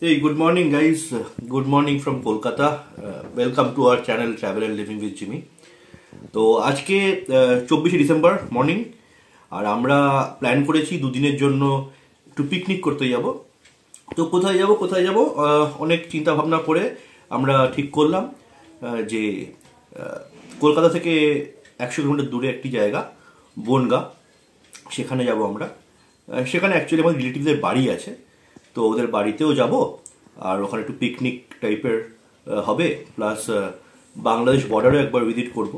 Hey, good morning, guys. Good morning from Kolkata. Welcome to our channel Travel and Living with Jimmy. তো আজকে 24 December morning আর আমরা plan করেছি দুদিনের জন্য একটু পিকনিক করতে যাব। তো কোথায় যাব অনেক চিন্তা ভাবনা করে আমরা ঠিক করলাম যে কলকাতা থেকে 100 কিলোমিটার দূরে একটি জায়গা বনগাঁ, সেখানে যাব আমরা। সেখানে অ্যাকচুয়ালি আমাদের রিলেটিভদের বাড়ি আছে, তো ওদের বাড়িতেও যাব আর ওখানে একটু পিকনিক টাইপের হবে, প্লাস বাংলাদেশ বর্ডারও একবার ভিজিট করব,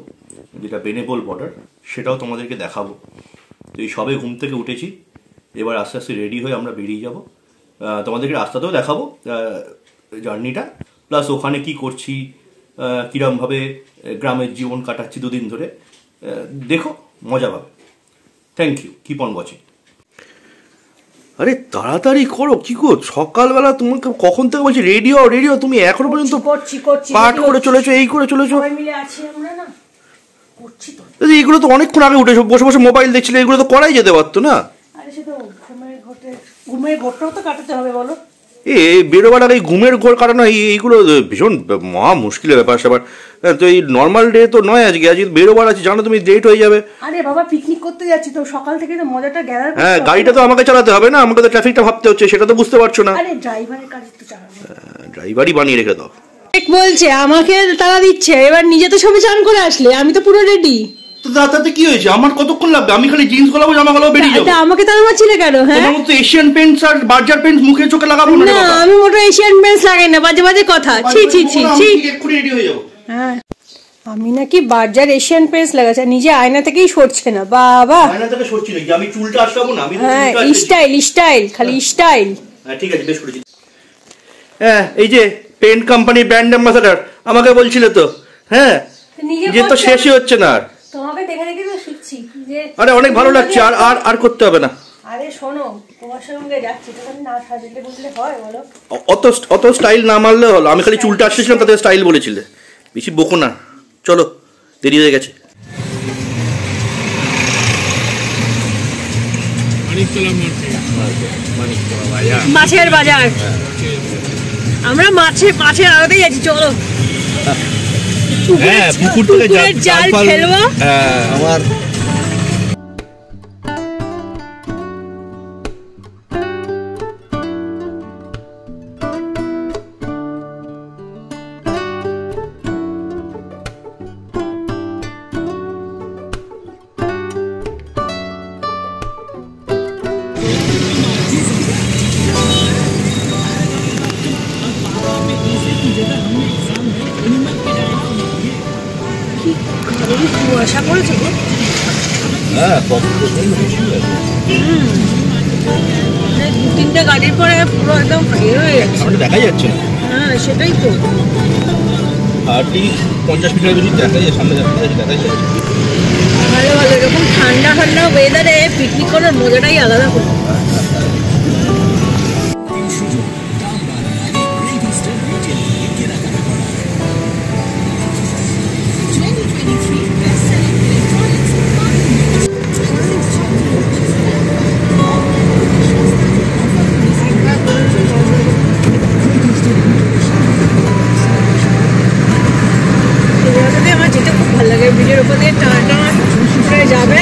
যেটা বেনেবল বর্ডার, সেটাও তোমাদেরকে দেখাবো। তো এই সবে ঘুম থেকে উঠেছি, এবার আস্তে আস্তে রেডি হয়ে আমরা বেরিয়ে যাব। তোমাদেরকে রাস্তাতেও দেখাবো জার্নিটা, প্লাস ওখানে কি করছি, কীরমভাবে গ্রামের জীবন কাটাচ্ছি দুদিন ধরে, দেখো মজা পাবে। Thank you, keep on watching. আরে তাড়াতাড়ি করো, কি গো সকালবেলা তোমাকে কখন থেকে বলছি রেডিও তুমি এখনো পর্যন্ত পাঠ করে চলেছো, এই করে চলেছো। এইগুলো তো অনেকক্ষণ আগে উঠে বসে বসে মোবাইল দেখছিলে, এগুলো তো করাই যেতে পারতো না। বেরোবার আগে ঘুমের ঘোর কাটানো এইগুলো ভীষণ মহা মুশকিলের ব্যাপার স্যাপার। তো এই নর্মাল ডে তো নয়, আজকে বেরোবার আছে, জানো তুমি লেট হয়ে যাবে। আরে বাবা পিকনিক করতে যাচ্ছি তো, সকাল থেকে তো মজাটা গ্যাদার করতে হবে। হ্যাঁ, গাড়িটা তো আমাকে চালাতে হবে না, আমাকে তো ট্রাফিকটা ভাবতে হচ্ছে, সেটা তো বুঝতে পারছো না। আরে ড্রাইভারের কাজ তো চালাবো, ড্রাইভারই বানিয়ে রেখে দাও। বলছে আমাকে তারা দিচ্ছে, এবার নিজে তো সবে চান করে আসলে, আমি তো পুরো রেডি। তো তাতে কি হয়েছে, আমার কতক্ষণ লাগবে, আমি খালি জিন্স গলাবো, জামা গলাবো, বেরিয়ে যাবো। আমাকে তারা মারছিলে কেন? হ্যাঁ, তোমার মতো এশিয়ান পেন্টস আর বার্জার পেন্টস মুখে চোখে লাগাবো না। আমি মোটো এশিয়ান পেন্টস লাগাই না, বাজে বাজে কথা। ছি ছি ছি ছি, এক্ষুনি রেডি হয়ে যাবো। হ্যাঁ, আমি নাকি বার্জার এশিয়ান পেন্টস লাগাচ্ছি, নিজে আয়না থেকেই সরছে না। বাবা, আয়না থেকে সরছি নাকি? আমি চুলটা আটকাবো না, আমি স্টাইল খালি স্টাইল। হ্যাঁ ঠিক আছে, বেশ করেছি। হ্যাঁ, এই যে পেন্ট কোম্পানির ব্র্যান্ড অ্যাম্বাসাডর আমাকে বলছিল তো, হ্যাঁ যে তো শেষই হচ্ছে না। আর তোমাকে দেখে দেখে তো শিখছি যে আরে অনেক ভালো লাগছে, আর করতে হবে না। আরে শোনো, তোমার সঙ্গে যাচ্ছি, তুমি না সাজলে বুঝলে হয় বলো? অত স্টাইল না মারলে হলো, আমি খালি চুলটা আসছিলাম তাদের স্টাইল বলেছিলে, বেশি বকো না। চলো, দেরি হয়ে গেছে। মাছের বাজার, আমরা মাছের আড়তে যাচ্ছি। চলো, হ্যাঁ পুকুর থেকে জাল ফেলবো। আমার কুয়াশা পড়েছে গো। হ্যাঁ, দু তিনটা গাড়ির পরে পুরো একদম হয়ে যাচ্ছে, দেখা যাচ্ছে না। হ্যাঁ সেটাই তো, আর ঠিক 50 মিটার বেশি দেখা যায়, সামনে দেখা যাচ্ছে। ভালো ভালো, এরকম ঠান্ডা ঠান্ডা ওয়েদারে পিকনিক করার মজাটাই আলাদা। আমার যেতে খুব ভালো লাগে, ব্রিজের উপর দিয়ে টানা করে যাবে।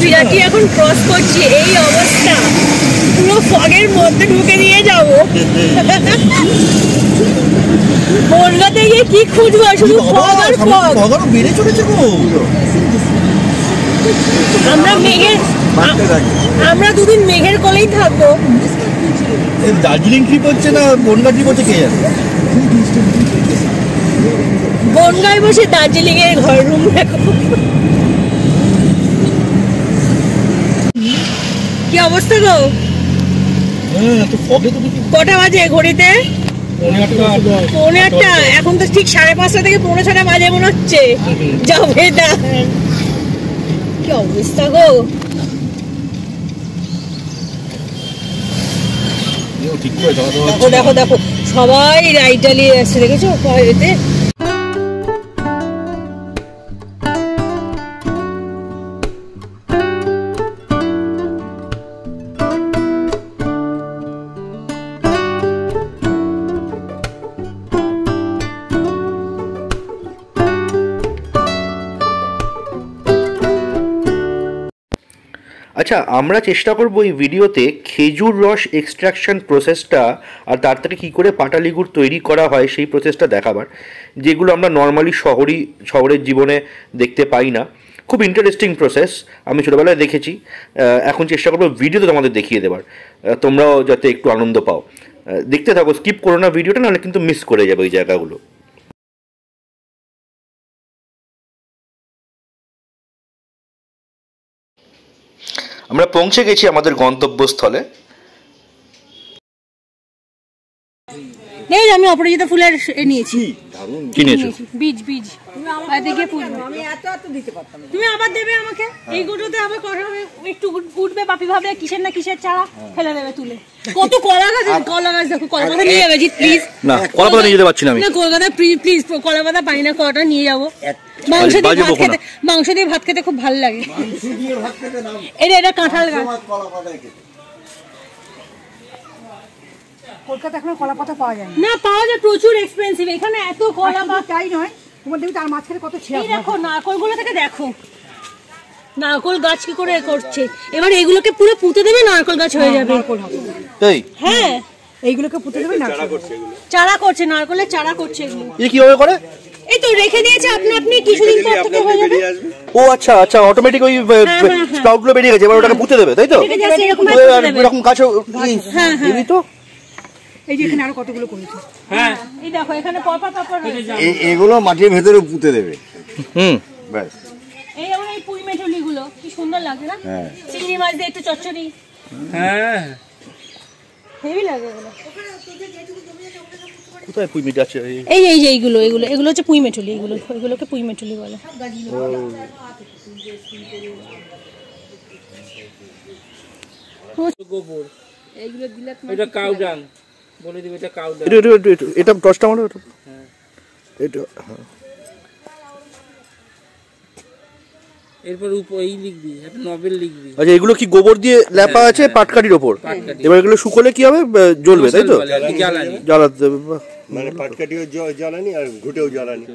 বিরাটি এখন ক্রস করছি, এই অবস্থা, পুরো ফগের মধ্যে ঢুকে দিয়ে যাবো। বনগাঁতে গিয়ে কি খুঁজবো, শুধু ফগ আর ফগ। বেড়ে চলেছে গো। আমরা দুদিন মেঘের কোলেই থাকবো। দার্জিলিং ট্রিপ হচ্ছে না বনগাঁ ট্রিপ হচ্ছে কে জানে। বনগাঁয় বসে দার্জিলিং এর ঘর রুম দেখো। কি অবস্থা গো? কটা বাজে ঘড়িতে? পৌনে 8টা। এখন তো ঠিক 5:30 থেকে 5:45 বাজে মনে হচ্ছে। যাবে না, কি অবস্থা গো। ঠিক করে দেখো দেখো দেখো সবাই রাইড ডালিয়ে আসছে, দেখেছো এতে। আচ্ছা, আমরা চেষ্টা করব এই ভিডিওতে খেজুর রস এক্সট্রাকশন প্রসেসটা আর তার থেকে কী করে পাটালি গুড় তৈরি করা হয় সেই প্রসেসটা দেখাবার, যেগুলো আমরা নর্মালি শহরের জীবনে দেখতে পাই না। খুব ইন্টারেস্টিং প্রসেস, আমি ছোটোবেলায় দেখেছি। এখন চেষ্টা করবো ভিডিওতে তোমাদের দেখিয়ে দেবার, তোমরাও যাতে একটু আনন্দ পাও। দেখতে থাকো, স্কিপ করো না ভিডিওটা, নাহলে কিন্তু মিস করে যাবে ওই জায়গাগুলো। আমরা পৌঁছে গেছি আমাদের গন্তব্যস্থলে। আমি অপরাজিতা ফুলের নিয়েছি। কি নিয়েছো? বীজ বীজ দেখে আমি এত দিতে পারতাম, তুমি আবার দেবে আমাকে। এই গোটোতে আবার একটু উঠবে, বাপি ভাবে কিসের না কিসের চারা ফেলে দেবে তুলে। কত কলা গাছ, কলা গাছ দেখো। কলা পাতা নিয়ে যাবে জি প্লিজ। না, কলা পাতা নিয়ে যেতে পারছি না আমি। না, কলকাতা প্লিজ কলা পাতা পাই না, কলাটা নিয়ে যাবো। মাংস দিয়ে ভাত খেতে খুব ভালো লাগে। এটা কাঁঠাল গাছ। কলকাতা এখন কলা পাতা পাওয়া যায় না, পাওয়া যায়, প্রচুর এক্সপেন্সিভ। এখানে এত কলা পাতা তাই নয়, তোমার দেখো তার মাঝখানে কত ছেঁড়া। এই দেখো নারকলগুলো থেকে দেখো নারকল গাছ কি করে করছে। এবার এগুলোকে পুরো পুঁতে দেবে, নারকল গাছ হয়ে যাবে। তাই? হ্যাঁ, এইগুলোকে পুঁতে দেবে, চারা করছে, নারকলের চারা করছে। এগুলো এই কিভাবে করে? এই তো রেখে দিয়েছে আপনি কিছুদিন পর থেকে হয়ে যাবে। ও আচ্ছা আচ্ছা, অটোমেটিক ওই স্প্রাউটগুলো বেরিয়ে গেছে, এবার ওটাকে পুঁতে দেবে, তাই তো? এরকম গাছ। হ্যাঁ হ্যাঁ, এই তো। এই যে এখানে আরো কতগুলো করেছে। হ্যাঁ, এই দেখো এখানে পপা এগুলো মাটির ভেতরে পুঁতে দেবে। ব্যাস। এই যেমন এই পুঁই মেটলি গুলো কি সুন্দর লাগে না? হ্যাঁ, চিংড়ি মাছ দিয়ে একটু চচ্চড়ি। হ্যাঁ, হেভি লাগে এগুলো। কোথায় পুঁই মেটলি আছে? এই এই যে এগুলো হচ্ছে পুঁই মেটলি। এগুলোকে পুঁই মেটলি বলে। গোবর এইগুলো দিলে এটা কাউ ডাং বলে দিবে, এটা কাউ ডাং। এটা 10টা মানে এটা। হ্যাঁ, এটা এরপর এই লিখবি, একটা নভেল লিখবি। আচ্ছা, এগুলো কি গোবর দিয়ে লেপা আছে পাটকাঠির ওপর? এবার এগুলো শুকোলে কি হবে? জ্বলবে, তাই তো? জ্বালাতে দেবে, মানে পাটকাঠিও জ্বালানি আর ঘুটেও জ্বালানি।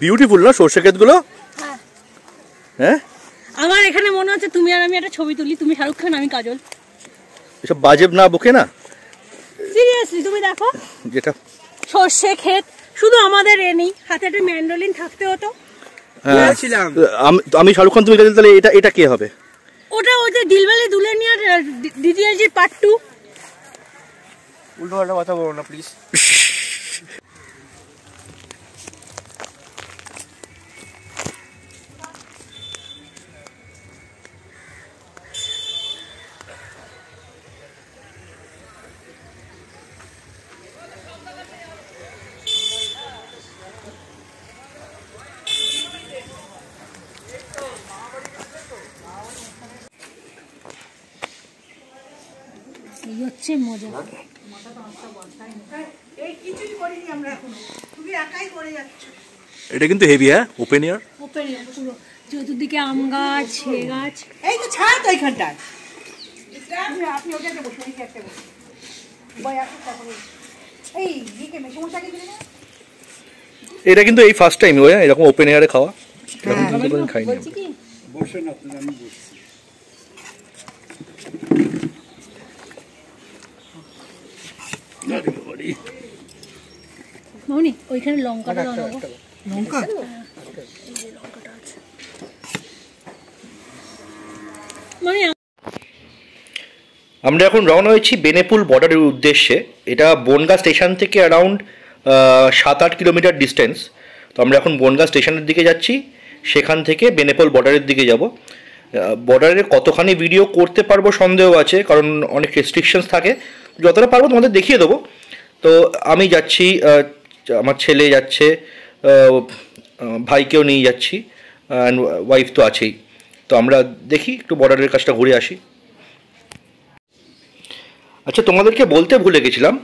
বিউটিফুল না সরষে ক্ষেতগুলো? হ্যাঁ, আমার এখানে মনে হচ্ছে তুমি আর আমি একটা ছবি তুলি, তুমি শাহরুখ খান, আমি কাজল। এসব বাজেব না বকে না, সিরিয়াসলি। তুমি দেখো যেটা সরষে ক্ষেত, শুধু আমাদের নেই, হাতে একটা ম্যান্ডোলিন থাকতে হতো। আমি শাহরুখ খান, তুমি কাজল, তাহলে এটা কে হবে? ওটা ওই যে দিলবালে দুলহানিয়া ডিডিএলজি পার্ট 2। উল্টো পাল্টা কথা বলো না প্লিজ। এই হচ্ছে মজা। এটা কিন্তু হেভি। হ্যাঁ, ওপেন এয়ার পুরো চতুর্দিকে আম গাছ, ছে গাছ। এই তো ছাড় তো এইখানটায়। আপনি ওটাতে বসুন, এই একটা বসুন। এই দিকে মেশমশাকে দিলে না। এটা কিন্তু এই ফার্স্ট টাইম এরকম ওপেন এয়ারে খাওয়া। এরকম খাইনি। বলছি কি বসেন আপনি, আমি বসছি। মামনি ওইখানে লঙ্কাটা দাও না। লঙ্কা লঙ্কাটা আছে মামনি। আমরা এখন রওনা হয়েছি বেনেপুল বর্ডারের উদ্দেশ্যে। এটা বনগাঁ স্টেশন থেকে অ্যারাউন্ড 7-8 কিলোমিটার ডিস্টেন্স। তো আমরা এখন বনগাঁ স্টেশনের দিকে যাচ্ছি। সেখান থেকে বেনেপোল বর্ডারের দিকে যাব। বর্ডারে কতখানি ভিডিও করতে পারবো সন্দেহ আছে, কারণ অনেক রেস্ট্রিকশনস থাকে। যতটা পারবো তোমাদের দেখিয়ে দেবো। তো আমি যাচ্ছি, আমার ছেলে যাচ্ছে, ভাইকেও নিয়ে যাচ্ছি, অ্যান্ড ওয়াইফ তো আছেই। তো আমরা দেখি একটু বর্ডারের কাজটা ঘুরে আসি। আচ্ছা, তোমাদেরকে বলতে ভুলে গেছিলাম,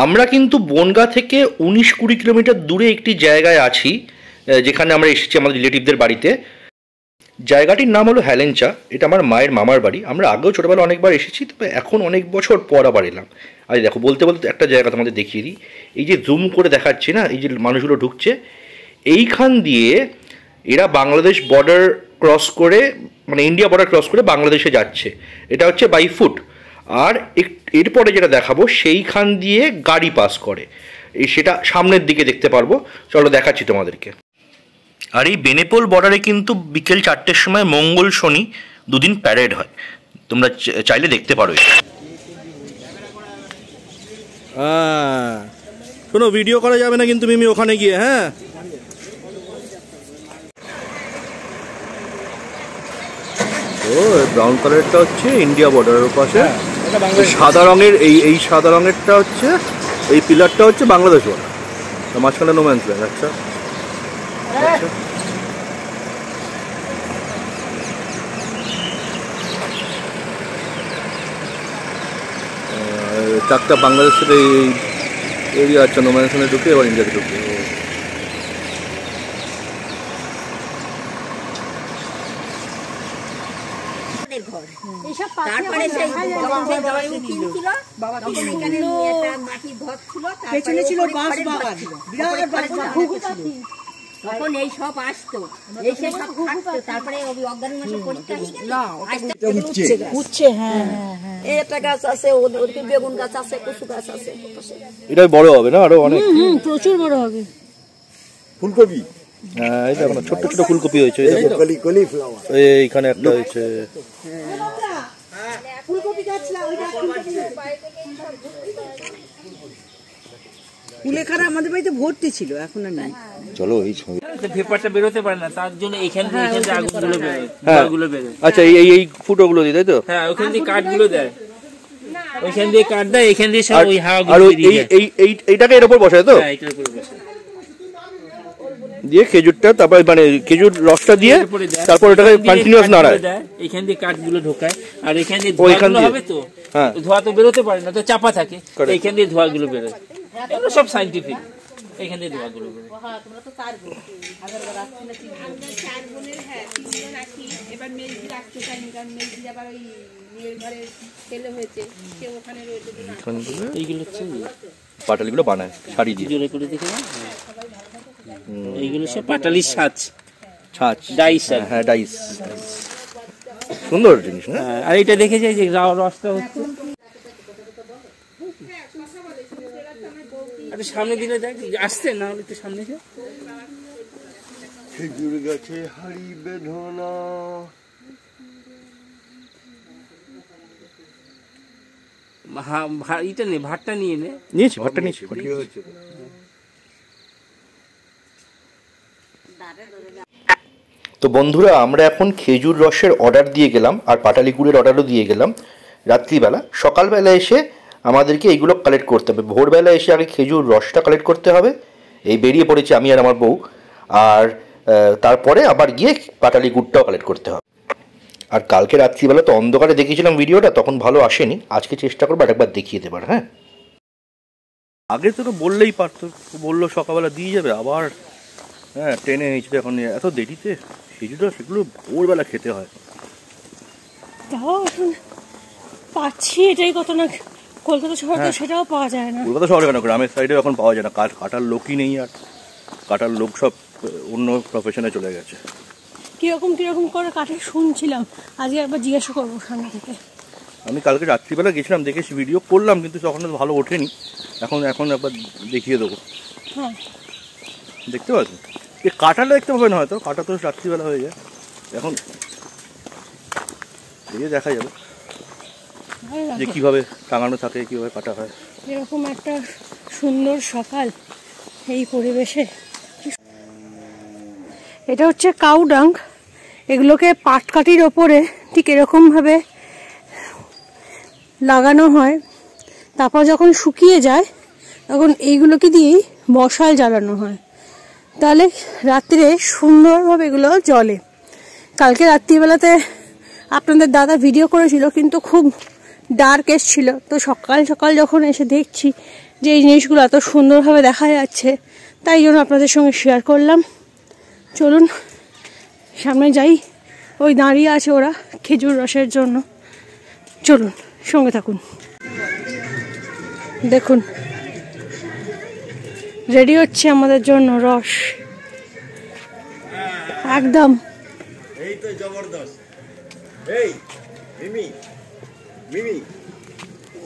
আমরা কিন্তু বনগাঁ থেকে 19-20 কিলোমিটার দূরে একটি জায়গায় আছি, যেখানে আমরা এসেছি আমাদের রিলেটিভদের বাড়িতে। জায়গাটির নাম হলো হেলেঞ্চা। এটা আমার মায়ের মামার বাড়ি। আমরা আগেও ছোটোবেলা অনেকবার এসেছি, তবে এখন অনেক বছর পর আবার এলাম। আর দেখো, বলতে বলতে একটা জায়গা তোমাদের দেখিয়ে দিই। এই যে জুম করে দেখাচ্ছি না, এই যে মানুষগুলো ঢুকছে, এইখান দিয়ে এরা বাংলাদেশ বর্ডার ক্রস করে, মানে ইন্ডিয়া বর্ডার ক্রস করে বাংলাদেশে যাচ্ছে। এটা হচ্ছে বাই ফুট। আর এরপরে যেটা দেখাবো, সেইখান দিয়ে গাড়ি পাস করে, সেটা সামনের দিকে দেখতে পারবো। চলো দেখাচ্ছি তোমাদেরকে। আর এই বেনেপোল বর্ডারে কিন্তু বিকেল 4টের সময় মঙ্গল শনি দুদিন প্যারেড হয়, তোমরা চাইলে দেখতে পারো। হ্যাঁ, শোনো, ভিডিও করা যাবে না কিন্তু মিমি ওখানে গিয়ে। হ্যাঁ, ও ব্রাউন কালারটা হচ্ছে ইন্ডিয়া বর্ডারের পাশে, সাদা রঙের এই সাদা রঙেরটা হচ্ছে, এই পিলারটা হচ্ছে বাংলাদেশ বর্ডার, মাঝখানে নো ম্যানস ল্যান্ড। আচ্ছা, চারটা বাংলাদেশের এই এরিয়া। আচ্ছা, নো ম্যানস ল্যান্ডে ঢুকে এবার ইন্ডিয়াতে ঢুকে। তারপরে সেই ছিল এখানে একটা মাটির ঘর ছিল, পেছনে ছিল বাঁশ বাগান, বিরাট বাঁশ বাগান। তখন এই সব আসতো, এসে সব থাকতো। তারপরে অজ্ঞান মাসে পরীক্ষা হয়ে গেল, উঠছে। হ্যাঁ, এই একটা গাছ আছে, ওদিকে বেগুন গাছ আছে, কচু গাছ আছে। এটা বড় হবে না আরো অনেক? প্রচুর বড় হবে। ফুলকপি, হ্যাঁ, এই দেখো ছোট ছোট ফুলকপি হয়েছে। এইখানে একটা হয়েছে। কুলেখাড়া আমাদের বাড়িতে ভর্তি ছিল, এখন আর নাই। চলো এই ছবি পেপারটা বেরোতে পারে না, তার জন্য এখান থেকে আগুনগুলো বেরোয়। আচ্ছা, এই ফুটোগুলো দিই, তাই তো? হ্যাঁ, ওখান দিয়ে কাঠগুলো দেয়, ওইখান দিয়ে কাঠ দেয়, এখান দিয়ে সব ওই হাওয়াগুলো আর বেরিয়ে যায়। এইটাকে এর উপর বসায় তো? হ্যাঁ, এটার উপরে বসে দিয়ে খেজুরটা, তারপর মানে খেজুর রসটা দিয়ে তারপর এটাকে কন্টিনিউয়াস নাড়ায়। এখান দিয়ে কাঠগুলো ঢোকায়, আর এখান দিয়ে ধোঁয়াগুলো হবে তো। ধোঁয়া তো বেরোতে পারে না, তো চাপা থাকে, এইখান দিয়ে ধোঁয়াগুলো বেরোয়। এগুলো সব সাইন্টিফিক, এখান দিয়ে ধোঁয়াগুলো বেরোয়। এইগুলো হচ্ছে পাটালিগুলো বানায় শাড়ি দিয়ে, জোরে করে দেখে না, এইগুলো সব পাটালির ছাঁচ, ডাইস। হ্যাঁ, ডাইস, সুন্দর জিনিস না? আর এটা দেখে যাই যে রসটা হচ্ছে। আরে সামনে দিলে দেখ, আসছে না হলে তো সামনে যা। খেজুর গাছে হাড়ি বেঁধনা, ইটা নে, ভাতটা নিয়ে নে। নিয়েছি, ভাতটা নিয়েছি। তো বন্ধুরা, আমরা এখন খেজুর রসের অর্ডার দিয়ে গেলাম, আর পাটালি গুড়ের অর্ডারও দিয়ে গেলাম রাত্রিবেলা। সকালবেলা এসে আমাদেরকে এইগুলো কালেক্ট করতে হবে। ভোরবেলা এসে আগে খেজুর রসটা কালেক্ট করতে হবে। এই বেরিয়ে পড়েছি আমি আর আমার বউ, আর তারপরে আবার গিয়ে পাটালি গুড়টাও কালেক্ট করতে হবে। আর কালকে রাত্রিবেলা তো অন্ধকারে দেখিয়েছিলাম ভিডিওটা, তখন ভালো আসেনি। আজকে চেষ্টা করবো আরেকবার দেখিয়ে দেবার। হ্যাঁ, আগে তো বললেই পারতো, বললো সকালবেলা দিয়ে যাবে, আবার হ্যাঁ ট্রেনে হয়েছিল। এখন এত দেরিতে খেজুরটা, সেগুলো ভোরবেলা খেতে হয়। তাও এখন পাচ্ছি, এটাই কত না। কলকাতা শহরে তো সেটাও পাওয়া যায় না। কলকাতা শহরে কেন, গ্রামের সাইডেও এখন পাওয়া যায় না। কাটার লোকই নেই, আর কাটার লোক সব অন্য প্রফেশনে চলে গেছে। কিরকম করে কাটে শুনছিলাম, আজকে একবার জিজ্ঞাসা করবো সামনে থেকে। আমি কালকে রাত্রিবেলা গেছিলাম, দেখেছি, ভিডিও করলাম, কিন্তু তখন ভালো ওঠেনি। এখন একবার দেখিয়ে দেবো। হ্যাঁ, দেখতে পাচ্ছি যে কাটালে দেখতে পাবে না, হয়তো কাটা তো রাত্রিবেলা হয়ে যায়। এখন দেখা যাবে যে কিভাবে টাঙানো থাকে, কিভাবে কাটা হয়। এরকম একটা সুন্দর সকাল, এই পরিবেশে এটা হচ্ছে কাউ ডাং। এগুলোকে পাটকাঠির ওপরে ঠিক এরকমভাবে লাগানো হয়, তারপর যখন শুকিয়ে যায় তখন এইগুলোকে দিয়েই মশাল জ্বালানো হয়, তাহলে রাত্রে সুন্দরভাবে এগুলো জ্বলে। কালকে রাত্রিবেলাতে আপনাদের দাদা ভিডিও করেছিল, কিন্তু খুব ডার্ক এসছিল, তো সকাল সকাল যখন এসে দেখছি যে এই জিনিসগুলো এত সুন্দরভাবে দেখা যাচ্ছে, তাই জন্য আপনাদের সঙ্গে শেয়ার করলাম। চলুন সামনে যাই, ওই দাঁড়িয়ে আছে ওরা খেজুর রসের জন্য, চলুন সঙ্গে থাকুন। দেখুন রেডি হচ্ছে আমাদের জন্য রস, একদম এই তো জবরদস্ত। এই মিমি মিমি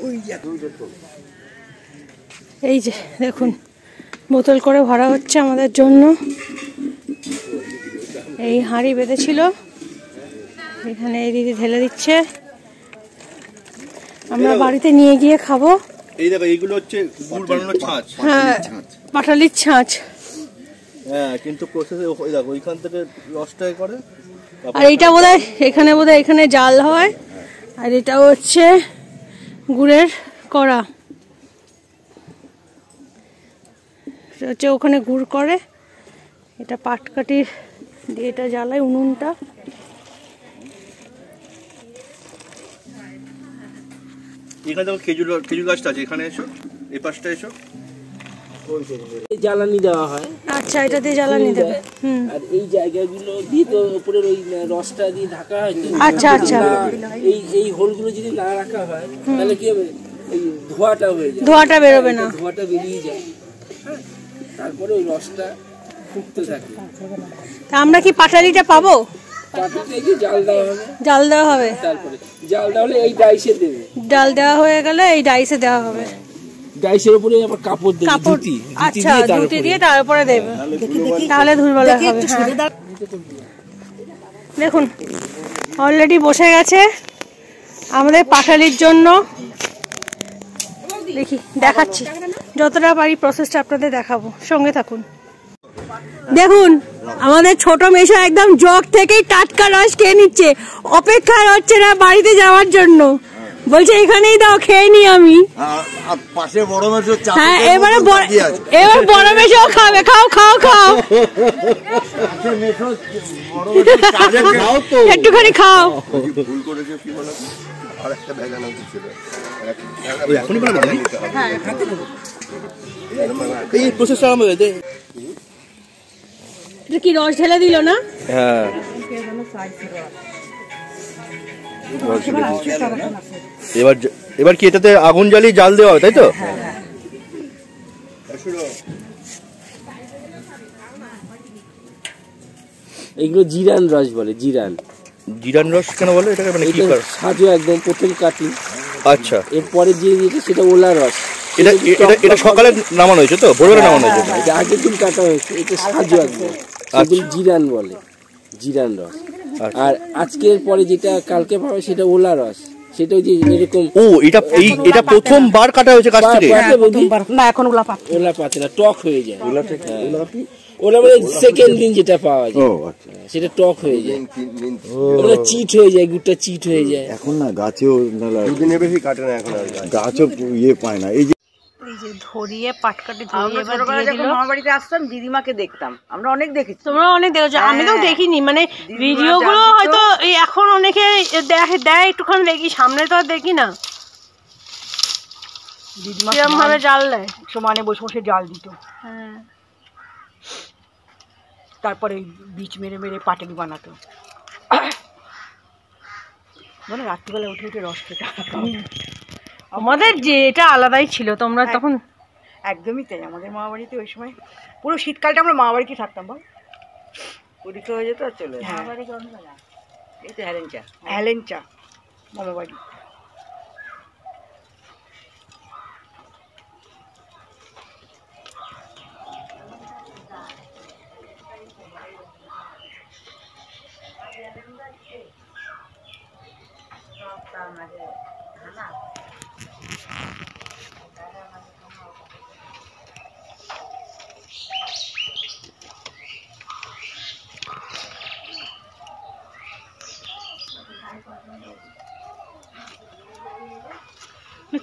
ওই দেখো, এই যে দেখুন বোতল করে ভরা হচ্ছে আমাদের জন্য। এই হাঁড়ি বেঁধেছিল, এখানে এই দিদি ঢেলে দিচ্ছে, আমরা বাড়িতে নিয়ে গিয়ে খাবো। এই দেখো এইগুলো হচ্ছে গুড় বানানোর ছাঁচ। হ্যাঁ, পাটালির ছাঁচ। হ্যাঁ, কিন্তু প্রসেসে ওই দেখো ওইখান থেকে রসটাই করে। আর এইটা বোধহয় এখানে জাল হয়, আর এটা হচ্ছে গুড়ের কড়া, হচ্ছে ওখানে গুড় করে, এটা পাটকাঠির দিয়ে এটা জ্বালায় উনুনটা। এখানে দেখো খেজুর গাছটা আছে, এখানে এসো, এই পাশটা এসো, জ্বালানি দেওয়া হয়। আচ্ছা, এটা দিয়ে জ্বালানি দেবে। আর এই জায়গাগুলো দিয়ে তো উপরের ওই রসটা দিয়ে ঢাকা হয়। আচ্ছা আচ্ছা, এই হোলগুলো যদি না রাখা হয় তাহলে কি হবে, এই ধোঁয়াটা হয়ে যায়, ধোঁয়াটা বেরোবে না, ধোঁয়াটা বেরিয়ে যায়। হ্যাঁ, তারপরে ওই রসটা ফুটতে থাকে। তা আমরা কি পাটালিটা পাবো? পাটালিতে জাল দেওয়া হবে, জাল দেওয়া হবে, তারপরে জাল দেওয়া হলে এই ডাইসে দেবে, ডাল দেওয়া হয়ে গেলে এই ডাইসে দেওয়া হবে, ডাইসের উপরে আবার কাপড় দেবে, ধুতি আচ্ছা ধুতি দিয়ে তারপরে দেবে, তাহলে ধুলবালা হবে। দেখুন অলরেডি বসে গেছে আমাদের পাটালির জন্য, দেখি দেখাচ্ছি যতটা পারি প্রসেসটা আপনাদের দেখাবো, সঙ্গে থাকুন। দেখুন আমাদের ছোট মেশো একদম জগ থেকেই টাটকা রস খেয়ে নিচ্ছে, অপেক্ষা হচ্ছে না বাড়িতে যাওয়ার জন্য, বলছে এখানেই দাও খেয়ে নি আমি। পাশে বড় মেশো, হ্যাঁ এবার বড় মেশো খাবে, খাও খাও খাও, একটুখানি খাও। ভুল করেছে কি বলো, আর একটা ভেজাল ছিল, এখনই বানাবো তাই? এই প্রসেসটা আমাদের দে। এটা কি রস ঢেলে দিল না? হ্যাঁ, এবার কি এটাতে আগুন জ্বালিয়ে জাল দেওয়া হয়, তাই তো? এইগুলো জিরান রস বলে, জিরান রস কেন বলে এটাকে, মানে কি করে? সাজো একদম প্রথম কাটি, আচ্ছা, এরপরে যে দিয়েছে সেটা ওলা রস। এটা সকালে নামানো হয়েছে তো, ভোরবেলা নামানো হয়েছে? এটা আগের দিন কাটা হয়েছে, এটা সাজো একদম, জিরান বলে, জিরান রস। আর আজকের পরে যেটা কালকে পাবে সেটা ওলা রস, সেটা ওই যে এরকম। ও এটা প্রথমবার কাটা হয়েছে গাছ থেকে? না এখন ওলা পাতে না, টক হয়ে যায়। ওলা মানে সেকেন্ড দিন যেটা পাওয়া যায় সেটা টক হয়ে যায়, ওটা চিট হয়ে যায়, গুড়টা চিট হয়ে যায়। এখন না গাছেও দুদিনের বেশি কাটে না, এখন আর গাছও ইয়ে পায় না। এই যে ধরিয়ে পাটকাঠি ধরিয়ে এবার দিয়ে দিল। মামা বাড়িতে আসতাম, দিদিমাকে দেখতাম, আমরা অনেক দেখেছি। তোমরা অনেক দেখেছো, আমি তো দেখিনি, মানে ভিডিওগুলো হয়তো এই এখন অনেকে দেয় একটুখানি দেখি, সামনে তো আর দেখি না। দিদিমা কিরম ভাবে জাল দেয়, সমানে বসে বসে জাল দিত, হ্যাঁ তারপরে বীজ মেরে মেরে পাটালি বানাতো, মানে রাত্রিবেলা উঠে উঠে রস খেতে। আমাদের যে এটা আলাদাই ছিল, তোমরা তখন একদমই তাই। আমাদের মামা বাড়িতে ওই সময় পুরো শীতকালটা আমরা মামা বাড়িতে থাকতাম, বল পরীক্ষা হয়ে যেত আর চলে। হ্যাঁ এই তো হেলেঞ্চা মামা বাড়ি।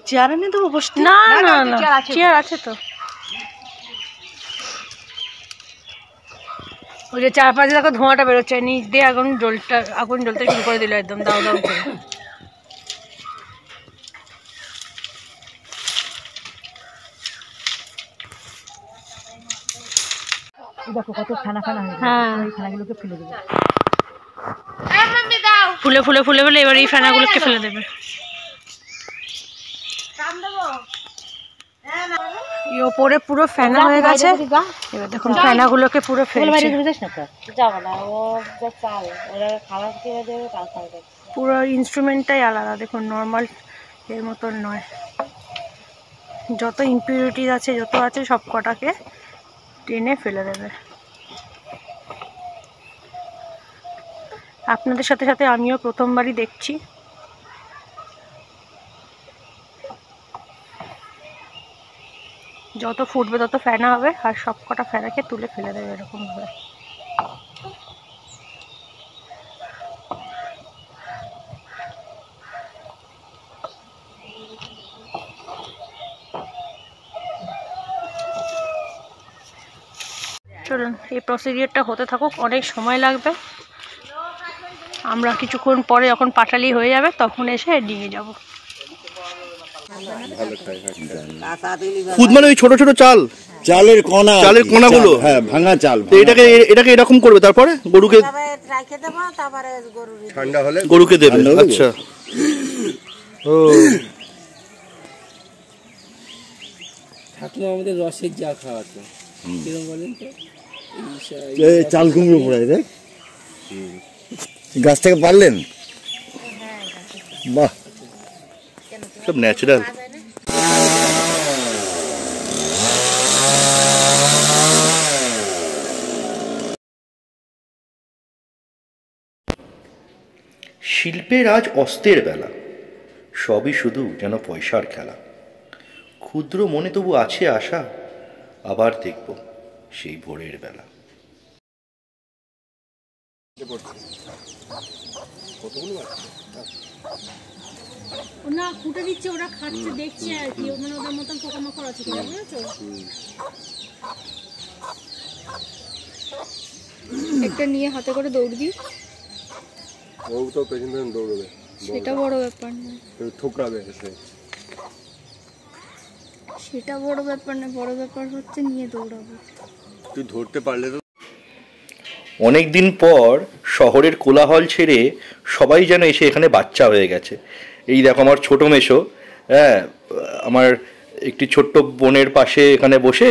চেয়ার এনে দেবো বসতে? না না না, চেয়ার আছে তো। ওই যে চারপাশে দেখো ধোঁয়াটা বেরোচ্ছে, নিচ দিয়ে আগুন জ্বলতে শুরু করে দিল একদম দাও দাও করে। দেখো কত খানা খানা হয়েছে। হ্যাঁ, এই খানাগুলোকে ফেলে দেবো। ফুলে ফুলে ফুলে ফুলে এবার এই ফেনাগুলোকে ফেলে দেবে। এই ওপরে পুরো ফেনা হয়ে গেছে, এবার দেখুন ফেনাগুলোকে পুরো ফেলছে। পুরো ইনস্ট্রুমেন্টটাই আলাদা, দেখুন নর্মাল এর মতন নয়। যত ইমপিউরিটিজ আছে যত আছে সব কটাকে টেনে ফেলে দেবে। আপনাদের সাথে সাথে আমিও প্রথমবারই দেখছি। যত ফুটবে তত ফেনা হবে আর সব কটা ফেনাকে তুলে ফেলে দেবে এরকম ভাবে। চলুন এই প্রসিডিওরটা হতে থাকুক, অনেক সময় লাগবে। আমরা কিছুক্ষণ পরে যখন পাটালি হয়ে যাবে তখন এসে নিয়ে যাব। খুদ মানে ওই ছোট ছোট চালের কোনাগুলো, হ্যাঁ ভাঙা চাল। এটাকে এরকম করবে, তারপরে গরুকে ঠান্ডা হলে গরুকে দেবে। আচ্ছা, ও ঠাকুমা আমাদের রসের যা খাওয়াতো, কিরকম বলেন তো? চাল কুমড়ো পড়ায় দেখ, গাছ থেকে পারলেন? বাহ, সব ন্যাচারাল। শিল্পের আজ অস্তের বেলা, সবই শুধু যেন পয়সার খেলা। ক্ষুদ্র মনে তবু আছে আশা, আবার দেখব সেই ভোরের বেলা। না ফুটে দিচ্ছে, ওরা খাচ্ছে দেখছে আর কি, মানে ওদের মতন পোকামাকড় আছে, বুঝেছো? একটা নিয়ে হাতে করে দৌড়বি, ও তো পেছনে দৌড়বে, সেটা বড় ব্যাপার না। ঠোকরাবে, সেটা বড় ব্যাপার না, বড় ব্যাপার হচ্ছে নিয়ে দৌড়াবো। তুই ধরতে পারলে তো। অনেকদিন পর শহরের কোলাহল ছেড়ে সবাই যেন এসে এখানে বাচ্চা হয়ে গেছে। এই দেখো আমার ছোট মেশো, হ্যাঁ, আমার একটি ছোট্ট বোনের পাশে এখানে বসে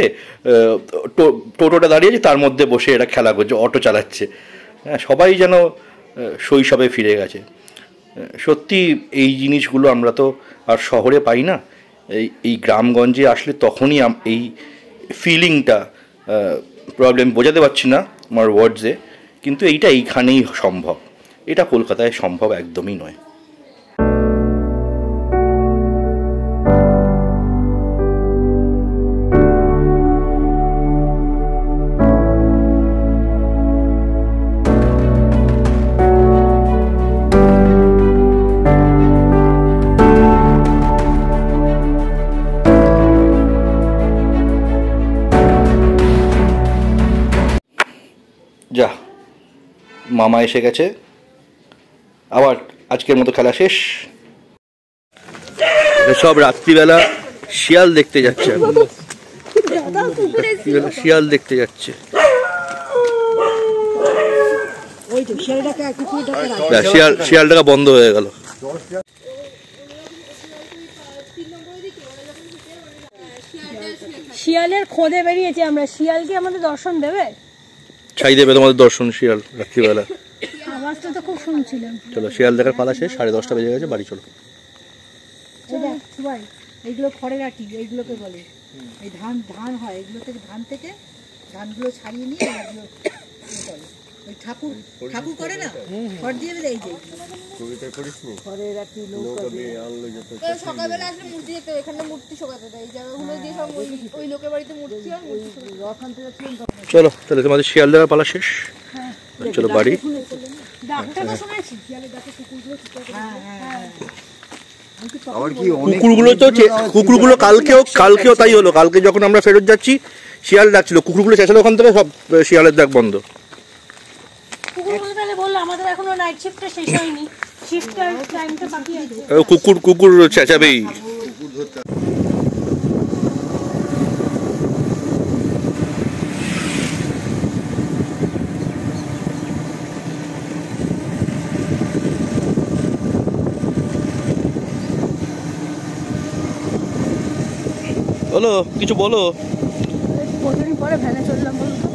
টোটোটা দাঁড়িয়েছে, তার মধ্যে বসে এরা খেলা করছে, অটো চালাচ্ছে। হ্যাঁ, সবাই যেন শৈশবে ফিরে গেছে। সত্যি এই জিনিসগুলো আমরা তো আর শহরে পাই না। এই গ্রামগঞ্জে আসলে তখনই এই ফিলিংটা, প্রবলেম বোঝাতে পারছি না আমার ওয়ার্ডসে, কিন্তু এইটা এইখানেই সম্ভব, এটা কলকাতায় সম্ভব একদমই নয়। যা, মামা এসে গেছে, আবার আজকের মতো খেলা শেষ। সব রাত্রিবেলা শিয়াল দেখতে যাচ্ছে, শিয়াল দেখতে যাচ্ছে। শিয়ালটা বন্ধ হয়ে গেল। শিয়ালের খোঁজে বেরিয়েছি আমরা, শিয়াল কি আমাদের দর্শন দেবে? ছাই দেবে তোমাদের দর্শন শিয়াল রাত্রিবেলা। আওয়াজটা তো খুব শুনছিলাম। চলো, শিয়াল দেখার পালা শেষ, 10:30 বেজে গেছে, বাড়ি চলো। এইগুলো খড়ের আটি, এইগুলোকে বলে। এই ধান হয়, এগুলো থেকে ধানগুলো ছাড়িয়ে নিয়ে এগুলো করে। ওই ঠাকুর করে না, খড় দিয়ে দেয়। এই যে খড়ের আটি সকালবেলা আসলে মূর্তি যেতে, এখানে মূর্তি শোকাতে দেয়, এই জায়গাগুলো দিয়ে সব ওই লোকের বাড়িতে মূর্তি হয়। চলো তাহলে তোমাদের শিয়াল দেখার পালা শেষ, চলো বাড়ি। আবার কি কুকুরগুলো কালকেও তাই হলো। কালকে যখন আমরা ফেরত যাচ্ছি শিয়াল ডাকছিল, কুকুরগুলো চেঁচালো ওখান থেকে, সব শিয়ালের ডাক বন্ধ। কুকুর চেঁচাবেই। বলো, কিছু বলো। কতদিন পরে ভ্যানে চললাম বলো তো?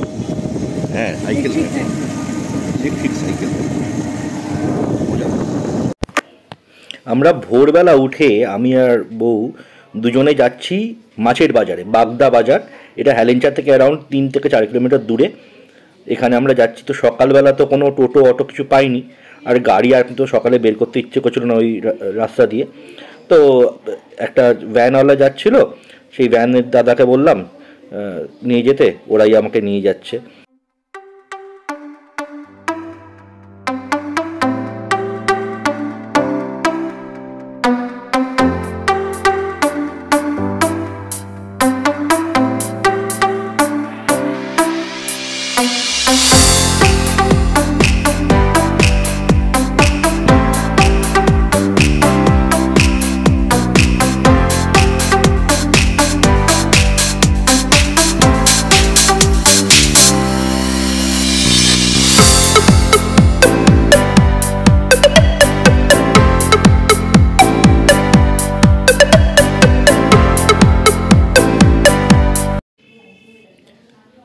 হ্যাঁ, সাইকেল, ইলেকট্রিক সাইকেল। আমরা ভোরবেলা উঠে আমি আর বউ দুজনে যাচ্ছি মাছের বাজারে, বাগদা বাজার। এটা হ্যালেঞ্চা থেকে অ্যারাউন্ড 3 থেকে 4 কিলোমিটার দূরে। এখানে আমরা যাচ্ছি। তো সকালবেলা তো কোনো টোটো অটো কিছু পাইনি, আর গাড়ি আর তো সকালে বের করতে ইচ্ছে করছিল না ওই রাস্তা দিয়ে। তো একটা ভ্যানওয়ালা যাচ্ছিল, সেই ভ্যানের দাদাকে বললাম নিয়ে যেতে, ওরাই আমাকে নিয়ে যাচ্ছে।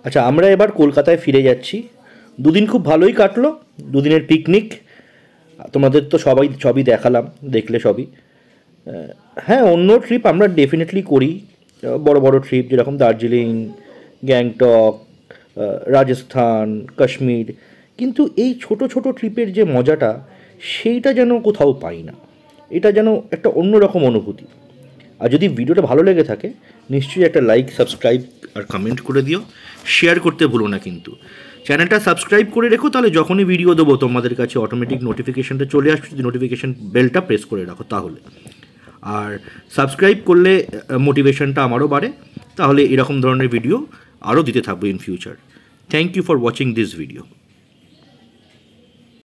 আচ্ছা, আমরা এবার কলকাতায় ফিরে যাচ্ছি। দুদিন খুব ভালোই কাটলো, দুদিনের পিকনিক। তোমাদের তো সবই দেখালাম, দেখলে সবই। হ্যাঁ, অন্য ট্রিপ আমরা ডেফিনেটলি করি, বড় বড় ট্রিপ যেরকম দার্জিলিং, গ্যাংটক, রাজস্থান, কাশ্মীর। কিন্তু এই ছোট ছোট ট্রিপের যে মজাটা, সেইটা যেন কোথাও পাই না। এটা যেন একটা অন্যরকম অনুভূতি। আর যদি ভিডিওটা ভালো লেগে থাকে নিশ্চয়ই একটা লাইক, সাবস্ক্রাইব আর কমেন্ট করে দিও। শেয়ার করতে ভুলো না কিন্তু। চ্যানেলটা সাবস্ক্রাইব করে রেখো, তাহলে যখনই ভিডিও দেবো তোমাদের কাছে অটোমেটিক নোটিফিকেশানটা চলে আসবে, যদি নোটিফিকেশান বেলটা প্রেস করে রাখো তাহলে। আর সাবস্ক্রাইব করলে মোটিভেশনটা আমারও বাড়ে, তাহলে এরকম ধরনের ভিডিও আরও দিতে থাকবো in future. Thank you for watching this video.